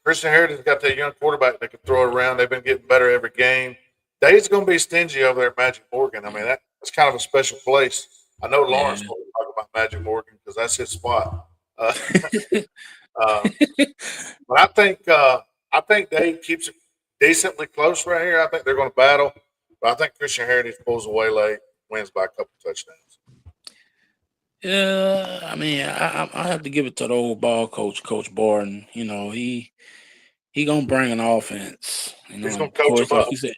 [SPEAKER 3] Christian Heritage has got that young quarterback that can throw it around. They've been getting better every game. Dade's going to be stingy over there at Magic Morgan. I mean, that's kind of a special place. I know Lawrence will talk about Magic Morgan because that's his spot. But I think Dade keeps it decently close right here. I think they're going to battle. But I think Christian Heritage pulls away late, wins by a couple touchdowns.
[SPEAKER 2] Yeah, I mean, I have to give it to the old ball coach, Coach Barton. You know, he gonna bring an offense. You know,
[SPEAKER 3] He's
[SPEAKER 2] and
[SPEAKER 3] going
[SPEAKER 2] of
[SPEAKER 3] to coach
[SPEAKER 2] course,
[SPEAKER 3] them
[SPEAKER 2] like
[SPEAKER 3] up.
[SPEAKER 2] you said,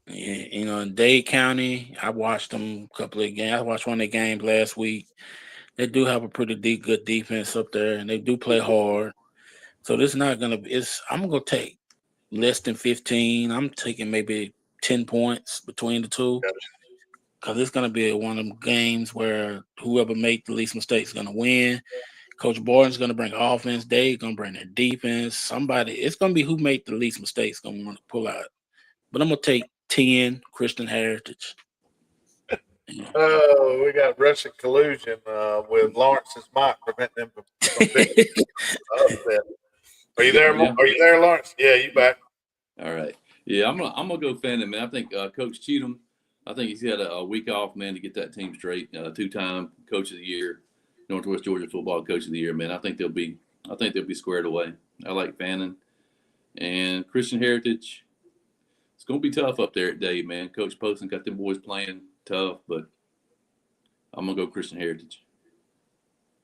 [SPEAKER 2] you know, in Dade County, I watched them a couple of games. I watched one of their games last week. They do have a pretty good defense up there, and they do play hard. So this is not gonna be. I'm gonna take less than 15. I'm taking maybe 10 points between the two. Because it's going to be one of them games where whoever make the least mistakes is going to win. Coach Borden's going to bring offense. They're going to bring their defense. It's going to be who made the least mistakes going to want to pull out. But I'm going to take 10 Christian Heritage.
[SPEAKER 3] Oh, we got Russian collusion with Lawrence's mic preventing him from being upset. Are you there?
[SPEAKER 1] Yeah.
[SPEAKER 3] Are you there, Lawrence? Yeah, you back.
[SPEAKER 1] All right. Yeah, I'm gonna go Fannin, man. I think Coach Cheatham. I think he's had a week off, man, to get that team straight. Two-time Coach of the Year, Northwest Georgia Football Coach of the Year, man. I think they'll be squared away. I like Fannin and Christian Heritage. It's gonna be tough up there at Dade, man. Coach Poston got them boys playing tough, but I'm gonna go Christian Heritage.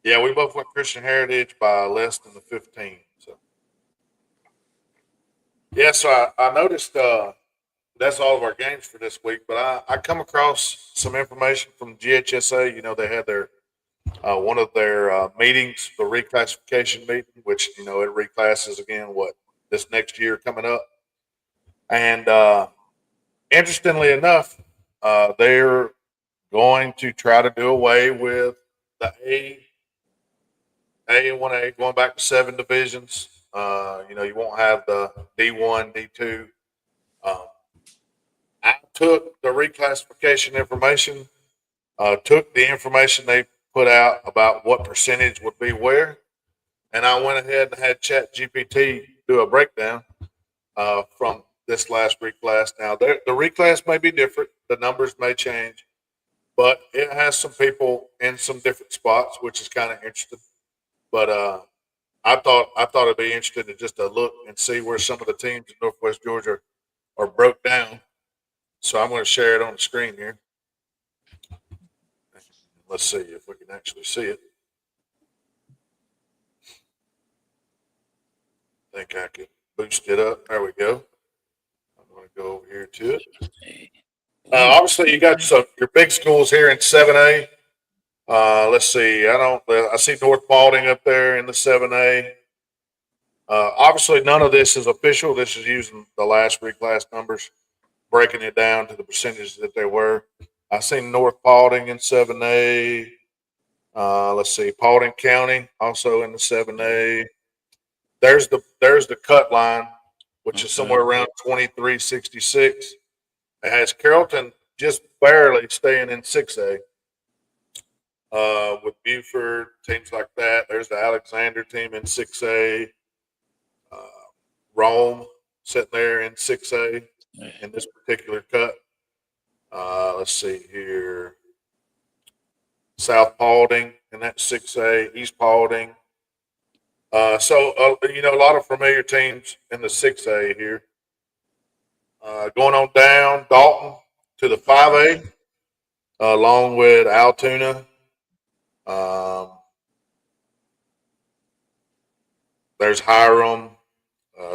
[SPEAKER 3] Yeah, we both went Christian Heritage by less than the 15. So, yeah, so I noticed that's all of our games for this week. But I come across some information from GHSA. You know, they had their one of their meetings, the reclassification meeting, which it reclasses again this next year coming up. And interestingly enough, they're going to try to do away with the A1A, going back to 7 divisions. You won't have the D1, D2. I took the reclassification information, took the information they put out about what percentage would be where, and I went ahead and had Chat GPT do a breakdown from this last reclass. Now, the reclass may be different, the numbers may change, but it has some people in some different spots, which is kind of interesting. But I thought it'd be interesting to just look and see where some of the teams in Northwest Georgia are broke down. So I'm going to share it on the screen here. Let's see if we can actually see it. I think I can boost it up. There we go. I'm going to go over here to it. Obviously, you got your big schools here in 7A. Let's see. I see North Balding up there in the 7A. Obviously, none of this is official. This is using the last reclass numbers, breaking it down to the percentages that they were. I seen North Paulding in 7A. Let's see, Paulding County also in the 7A. There's the cut line, which is somewhere around 2366. It has Carrollton just barely staying in 6A. With Buford, teams like that. There's the Alexander team in 6A. Rome sitting there in 6A in this particular cut. Let's see here. South Paulding in that 6A. East Paulding. A lot of familiar teams in the 6A here. Going on down, Dalton to the 5A, along with Altoona. There's Hiram.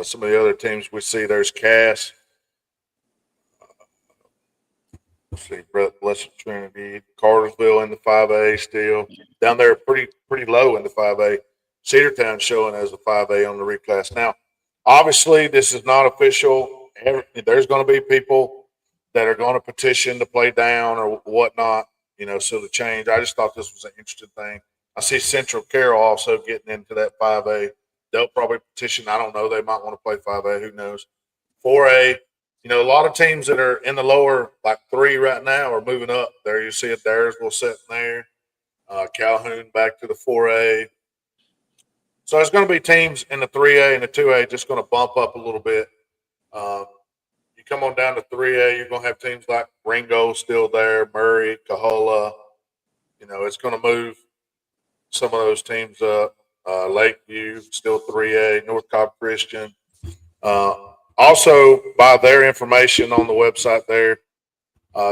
[SPEAKER 3] Some of the other teams we see, there's Cass. Let's see, Blessed Trinity, Cartersville in the 5A still. Down there, pretty low in the 5A. Cedartown showing as a 5A on the reclass. Now, obviously, this is not official. There's going to be people that are going to petition to play down or whatnot, so to change. I just thought this was an interesting thing. I see Central Carroll also getting into that 5A. They'll probably petition. I don't know. They might want to play 5A. Who knows? 4A. A lot of teams that are in the lower, like 3 right now, are moving up. There you see it. Dyersville sitting there. Calhoun back to the 4A. So there's going to be teams in the 3A and the 2A just going to bump up a little bit. You come on down to 3A, you're going to have teams like Ringo still there, Murray, Cahola. It's going to move some of those teams up. Lakeview, still 3A, North Cobb Christian. Also, by their information on the website there,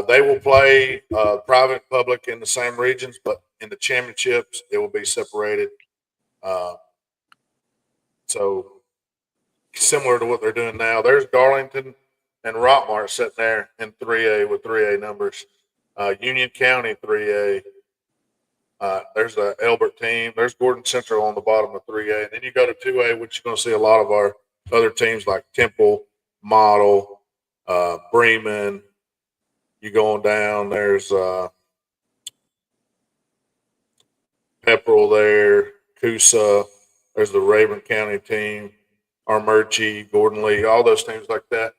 [SPEAKER 3] they will play private and public in the same regions, but in the championships, it will be separated. So similar to what they're doing now. There's Darlington and Rockmart sitting there in 3A with 3A numbers. Union County 3A. There's the Elbert team. There's Gordon Central on the bottom of 3A. And then you go to 2A, which you're going to see a lot of our other teams like Temple, Model, Bremen. You go on down, there's Pepperell there, Coosa. There's the Raven County team, Armurchie, Gordon Lee, all those teams like that.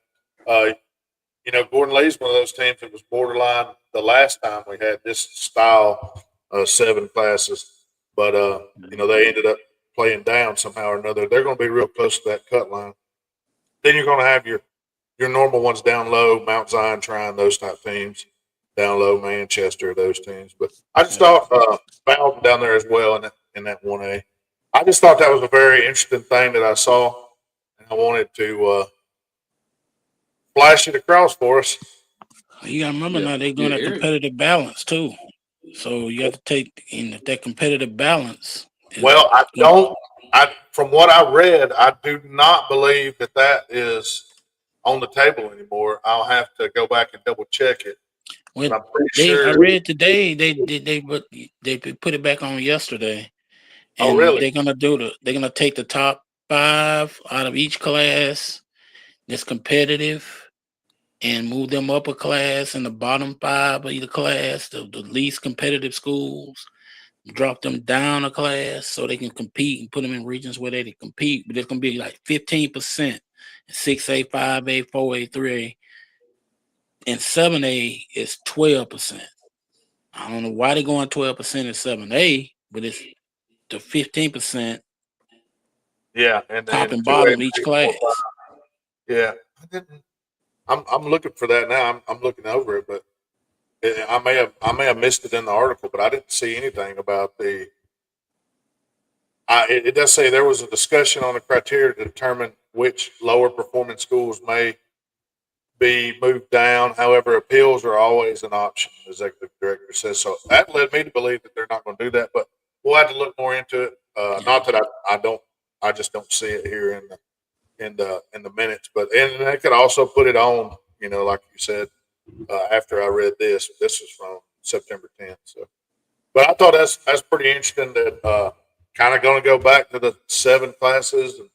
[SPEAKER 3] Gordon Lee's one of those teams that was borderline the last time we had this style of 7 classes. But, they ended up playing down somehow or another. They're going to be real close to that cut line. Then you're going to have your normal ones down low, Mount Zion, Trine, those type teams. Down low, Manchester, those teams. But I just thought Bowden down there as well in that 1A. I just thought that was a very interesting thing that I saw, and I wanted to flash it across for us.
[SPEAKER 2] You got to remember now they're doing a competitive balance too. So you have to take in that competitive balance.
[SPEAKER 3] Well, from what I read, I do not believe that is on the table anymore. I'll have to go back and double check it.
[SPEAKER 2] Well, I'm pretty sure. I read today they put it back on yesterday. And
[SPEAKER 3] really?
[SPEAKER 2] They're gonna take the top 5 out of each class that's competitive and move them up a class, and the bottom 5 of either class, the least competitive schools, drop them down a class so they can compete and put them in regions where they can compete. But it's gonna be like 15% 6A, 5A, 4A, 3A, and 7A is 12%. I don't know why they're going 12% in 7A, but it's the 15%.
[SPEAKER 3] Yeah, and
[SPEAKER 2] top and bottom each class.
[SPEAKER 3] Yeah, I'm looking for that now. I'm looking over it, but I may have missed it in the article, but I didn't see anything about the. It does say there was a discussion on the criteria to determine which lower performing schools may be moved down. However, appeals are always an option, the executive director says. So that led me to believe that they're not going to do that, but we'll have to look more into it. Not that I just don't see it here in the minutes, but and they could also put it on, like you said, after I read this. This is from September 10th. So, but I thought that's pretty interesting that kind of going to go back to the 7 classes and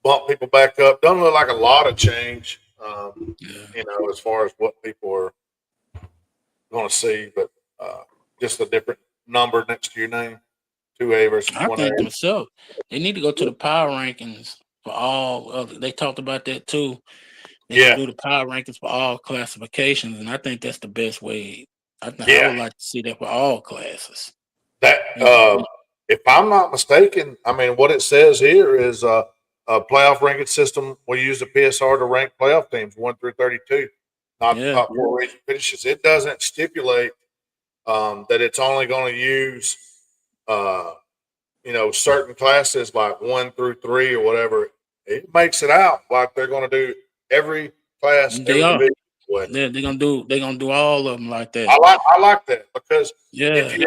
[SPEAKER 3] bump people back up. Doesn't look like a lot of change, as far as what people are going to see, but just a different number next to your name, 2A versus 1A.
[SPEAKER 2] I think themselves, they need to go to the power rankings for all. They talked about that too. They do the power rankings for all classifications, and I think that's the best way. I would like to see that for all classes.
[SPEAKER 3] That if I'm not mistaken, I mean, what it says here is a playoff ranking system will use the PSR to rank playoff teams 1 through 32, not the top 4 region finishes. It doesn't stipulate that it's only going to use, certain classes like 1 through 3 or whatever, it makes it out like they're going to do every class,
[SPEAKER 2] They
[SPEAKER 3] every
[SPEAKER 2] are.
[SPEAKER 3] division way.
[SPEAKER 2] They're gonna do all of them like that.
[SPEAKER 3] I like that because
[SPEAKER 2] Yeah.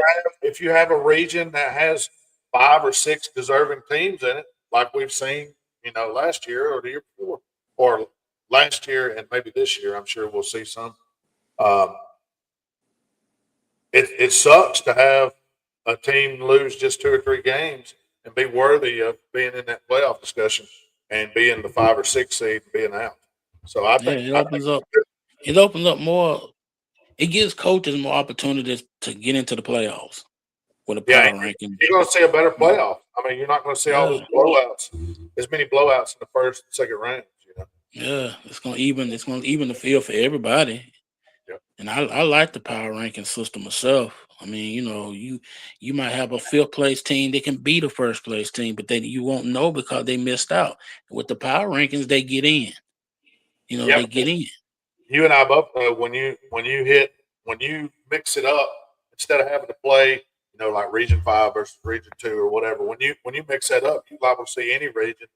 [SPEAKER 3] if you have a region that has 5 or 6 deserving teams in it, like we've seen, last year or the year before, or last year and maybe this year, I'm sure we'll see some. Um, it sucks to have a team lose just 2 or 3 games and be worthy of being in that playoff discussion and being the 5 or 6 seed and being out. So I think
[SPEAKER 2] it opens up. It opens up more. It gives coaches more opportunities to get into the playoffs with a power ranking.
[SPEAKER 3] You're going to see a better playoff. I mean, you're not going to see all those blowouts, as many blowouts in the first and second rounds.
[SPEAKER 2] Yeah, it's gonna even the field for everybody.
[SPEAKER 3] Yep.
[SPEAKER 2] And I like the power ranking system myself. I mean, you might have a 5th place team that can beat a 1st place team, but then you won't know because they missed out. With the power rankings, they get in. They get in.
[SPEAKER 3] You and I both know when you mix it up instead of having to play, like Region 5 versus Region 2 or whatever. When you mix that up, you're liable to see any region,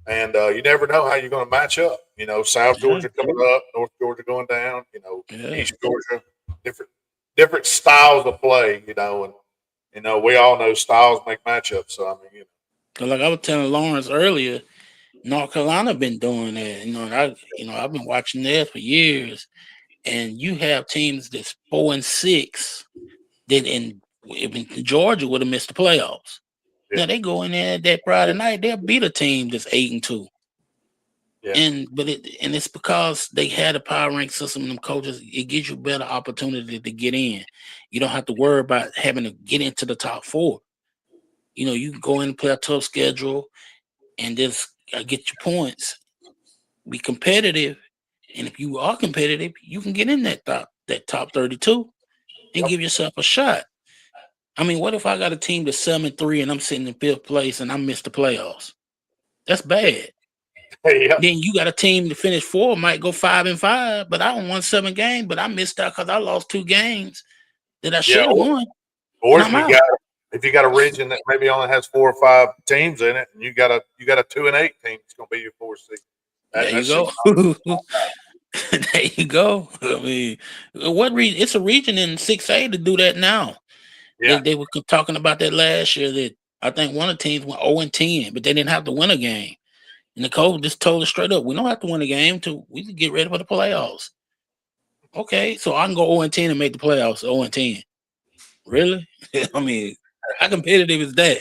[SPEAKER 3] and you never know how you're going to match up. South Georgia coming up, North Georgia going down. East Georgia, different styles of play. And we all know styles make matchups. So I mean,
[SPEAKER 2] like I was telling Lawrence earlier, North Carolina been doing that. And I've been watching that for years. And you have teams that's 4 and 6 that in Georgia would have missed the playoffs.
[SPEAKER 3] Yeah.
[SPEAKER 2] Now they go in there that Friday night, they'll beat a team that's 8 and 2.
[SPEAKER 3] Yeah.
[SPEAKER 2] And it's because they had a power rank system and them coaches, it gives you better opportunity to get in. You don't have to worry about having to get into the top 4. You can go in and play a tough schedule and just get your points, be competitive. And if you are competitive, you can get in that top 32 and give yourself a shot. I mean, what if I got a team that's 7-3 and I'm sitting in 5th place and I missed the playoffs? That's bad.
[SPEAKER 3] Yeah.
[SPEAKER 2] Then you got a team to finish 4, might go 5 and 5, but I won 7 games, but I missed out because I lost 2 games that I should have won.
[SPEAKER 3] Or if you got a region that maybe only has 4 or 5 teams in it, and you got a 2 and 8 team, it's going to be your 4 seed.
[SPEAKER 2] There you go. There you go. I mean, what region? It's a region in 6A to do that now.
[SPEAKER 3] Yeah.
[SPEAKER 2] They were talking about that last year that I think one of the teams went 0-10, but they didn't have to win a game. And the coach just told us straight up, we don't have to win a game we can get ready for the playoffs. Okay, so I can go 0-10 and make the playoffs 0-10. Really? I mean, how competitive is that?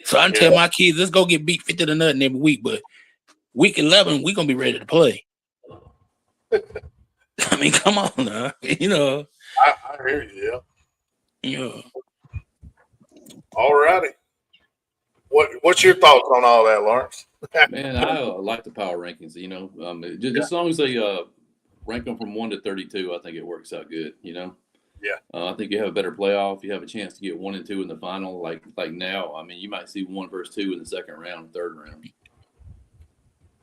[SPEAKER 2] So I can tell my kids, let's go get beat 50 to nothing every week, but week 11, we're going to be ready to play. I mean, come on now.
[SPEAKER 3] I hear you,
[SPEAKER 2] Yeah.
[SPEAKER 3] All righty. What's your thoughts on all that, Lawrence?
[SPEAKER 1] Man, I like the power rankings. Just as long as they rank them from 1 to 32, I think it works out good.
[SPEAKER 3] Yeah.
[SPEAKER 1] I think you have a better playoff. You have a chance to get 1 and 2 in the final. Like now, I mean, you might see 1 versus 2 in the second round, third round.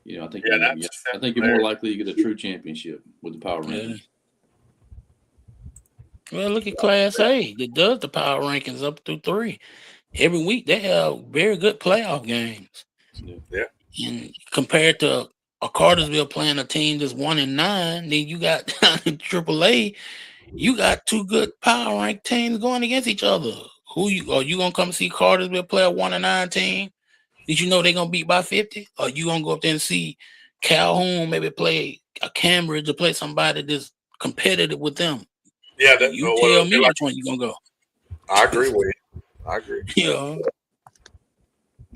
[SPEAKER 1] I think I think you're more likely to get a true championship with the power rankings.
[SPEAKER 2] Well, look at Class A that does the power rankings up through 3. Every week they have very good playoff games.
[SPEAKER 3] Yeah.
[SPEAKER 2] And compared to a Cartersville playing a team that's 1 and 9, then you got down in AAA, you got 2 good power ranked teams going against each other. Are you gonna come see Cartersville play a 1 and 9 team? Did you know they're gonna beat by 50? Or you gonna go up there and see Calhoun maybe play a Cambridge or play somebody that's competitive with them?
[SPEAKER 3] Yeah,
[SPEAKER 2] you tell me which one you gonna go.
[SPEAKER 3] I agree with you. I agree.
[SPEAKER 2] Yeah.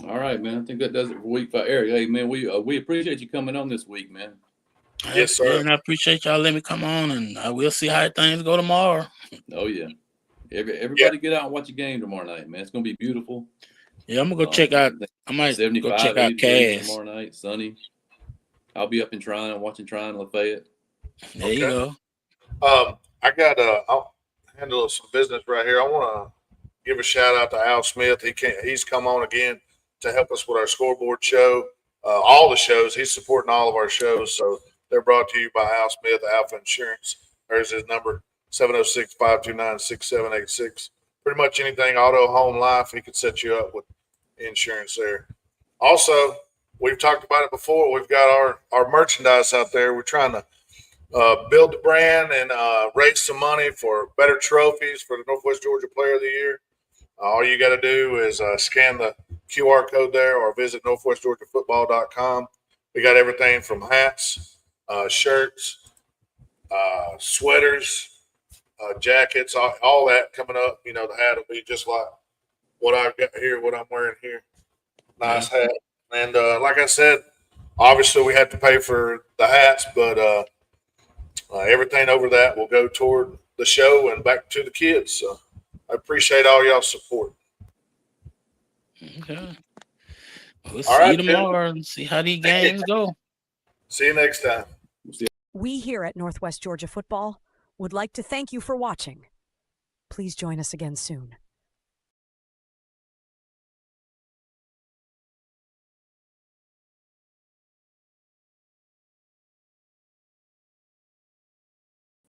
[SPEAKER 1] All right, man. I think that does it for week 5. Eric, hey man, we appreciate you coming on this week, man.
[SPEAKER 3] Yes, sir.
[SPEAKER 2] And I appreciate y'all letting me come on, and I will see how things go tomorrow.
[SPEAKER 1] Oh yeah. Everybody get out and watch a game tomorrow night, man. It's gonna be beautiful.
[SPEAKER 2] Yeah, I'm gonna go check out. I might go check out Cass
[SPEAKER 1] tomorrow night. Sunny. I'll be up in Tryon watching Tryon Lafayette.
[SPEAKER 2] There you go.
[SPEAKER 3] I got I'll handle some business right here. I want to give a shout out to Al Smith. He's come on again to help us with our scoreboard show. All the shows. He's supporting all of our shows. So they're brought to you by Al Smith, Alpha Insurance. There's his number, 706-529-6786. Pretty much anything auto, home, life, he could set you up with insurance there. Also, we've talked about it before. We've got our merchandise out there. We're trying to build the brand and raise some money for better trophies for the Northwest Georgia Player of the Year. All you got to do is scan the QR code there or visit northwestgeorgiafootball.com. We got everything from hats, shirts, sweaters, jackets, all that coming up. You know, the hat will be just like what I've got here, what I'm wearing here. Nice hat. And like I said, obviously we have to pay for the hats, but everything over that will go toward the show and back to the kids. So I appreciate all y'all's support.
[SPEAKER 2] Okay. We'll
[SPEAKER 3] All
[SPEAKER 2] see
[SPEAKER 3] right,
[SPEAKER 2] you tomorrow and see how these games go.
[SPEAKER 3] See you next time.
[SPEAKER 4] We here at Northwest Georgia Football would like to thank you for watching. Please join us again soon.